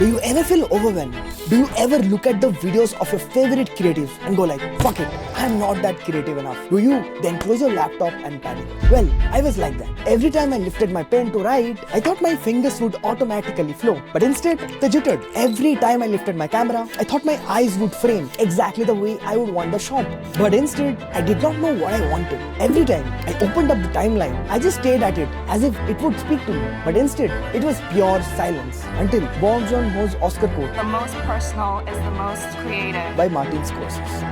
Do you ever feel overwhelmed? Do you ever look at the videos of your favorite creatives and go like, fuck it, I'm not that creative enough? Do you then close your laptop and panic? Well, I was like that. Every time I lifted my pen to write, I thought my fingers would automatically flow. But instead, they jittered. Every time I lifted my camera, I thought my eyes would frame exactly the way I would want the shot. But instead, I did not know what I wanted. Every time I opened up the timeline, I just stared at it as if it would speak to me. But instead, it was pure silence. Until Bong Joon-ho's Oscar quote, "The most personal is the most creative," by Martin Scorsese.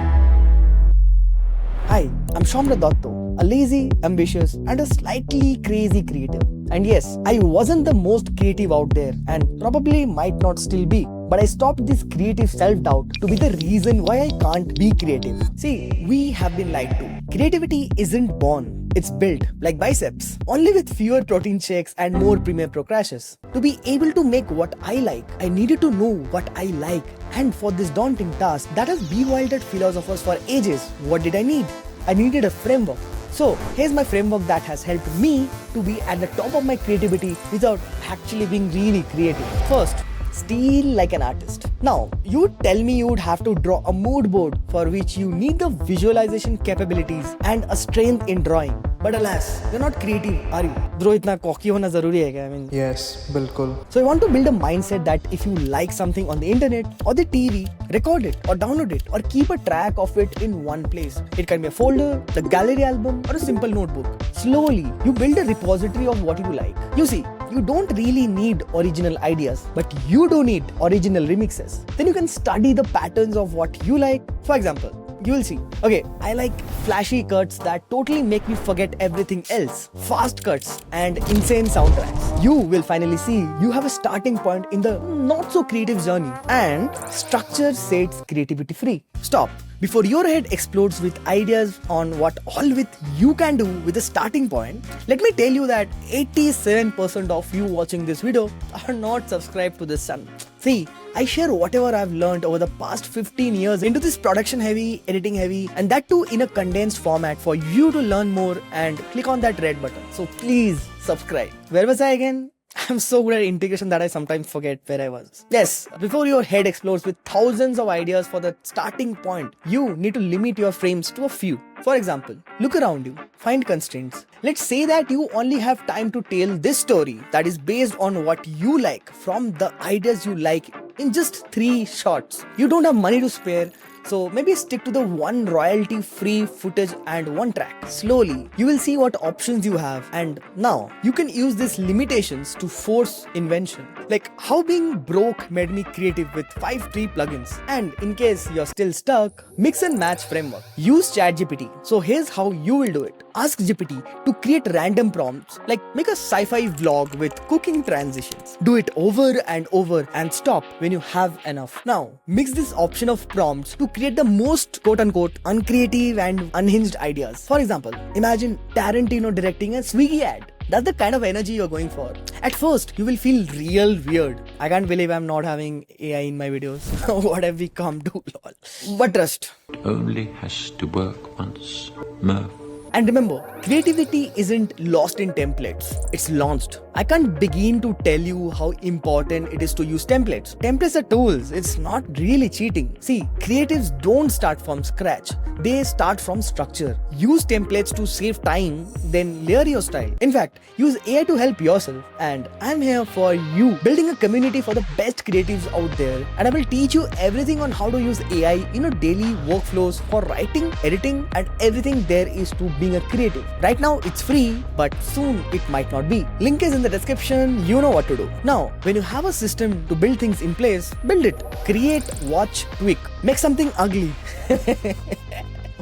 Hi, I'm Shamra Datto, a lazy, ambitious, and a slightly crazy creative. And yes, I wasn't the most creative out there and probably might not still be. But I stopped this creative self-doubt to be the reason why I can't be creative. See, we have been lied to. Creativity isn't born, it's built, like biceps, only with fewer protein shakes and more Premiere Pro crashes. To be able to make what I like, I needed to know what I like. And for this daunting task that has bewildered philosophers for ages, what did I need? I needed a framework. So here's my framework that has helped me to be at the top of my creativity without actually being really creative. First, steal like an artist. Now, you would tell me you would have to draw a mood board for which you need the visualization capabilities and a strength in drawing. But alas, you're not creative, are you? Bro, itna cocky hona zaruri hai kya? I mean, Yes, bilkul. so I want to build a mindset that if you like something on the internet or the TV, record it or download it or keep a track of it in one place. It can be a folder, the gallery album, or a simple notebook. Slowly, you build a repository of what you like. You see, you don't really need original ideas, but you do need original remixes. Then you can study the patterns of what you like. For example, you will see, okay, I like flashy cuts that totally make me forget everything else, fast cuts and insane soundtracks. You will finally see you have a starting point in the not so creative journey, and structure sets creativity free. Stop. Before your head explodes with ideas on what all with you can do with a starting point, let me tell you that 87% of you watching this video are not subscribed to this channel. See, I share whatever I've learned over the past 15 years into this production heavy, editing heavy, and that too in a condensed format for you to learn more and click on that red button. So please subscribe. Where was I again? I'm so good at integration that I sometimes forget where I was. Yes, before your head explodes with thousands of ideas for the starting point, you need to limit your frames to a few. For example, look around you, find constraints. Let's say that you only have time to tell this story that is based on what you like from the ideas you like in just 3 shots. You don't have money to spare, so maybe stick to the one royalty-free footage and one track. Slowly, you will see what options you have, and now you can use these limitations to force invention. Like how being broke made me creative with 5 free plugins. And in case you're still stuck, mix and match framework. Use ChatGPT. So here's how you will do it. Ask GPT to create random prompts, like make a sci-fi vlog with cooking transitions. Do it over and over and stop when you have enough. Now, mix this option of prompts to create the most quote-unquote uncreative and unhinged ideas. For example, imagine Tarantino directing a Swiggy ad. That's the kind of energy you're going for. At first, you will feel real weird. I can't believe I'm not having AI in my videos. What have we come to, lol. But trust. Only has to work once. Murph. And remember, creativity isn't lost in templates, it's launched. I can't begin to tell you how important it is to use templates. Templates are tools, it's not really cheating. See, creatives don't start from scratch, they start from structure. Use templates to save time, then layer your style. In fact, use AI to help yourself. And I'm here for you, building a community for the best creatives out there. And I will teach you everything on how to use AI in your daily workflows for writing, editing, and everything there is to being a creative. Right now it's free, but soon it might not be. Link is in the description, you know what to do. Now, when you have a system to build things in place, build it. Create, watch, tweak. Make something ugly.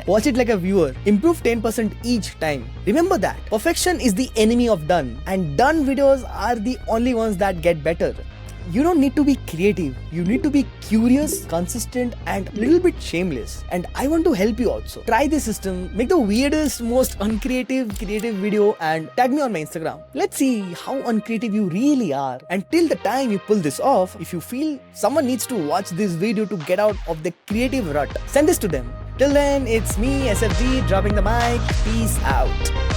Watch it like a viewer. Improve 10% each time. Remember that perfection is the enemy of done, and done videos are the only ones that get better. You don't need to be creative. You need to be curious, consistent, and a little bit shameless. And I want to help you also. Try this system, make the weirdest, most uncreative, creative video and tag me on my Instagram. Let's see how uncreative you really are. And till the time you pull this off, if you feel someone needs to watch this video to get out of the creative rut, send this to them. Till then, it's me, SFG, dropping the mic. Peace out.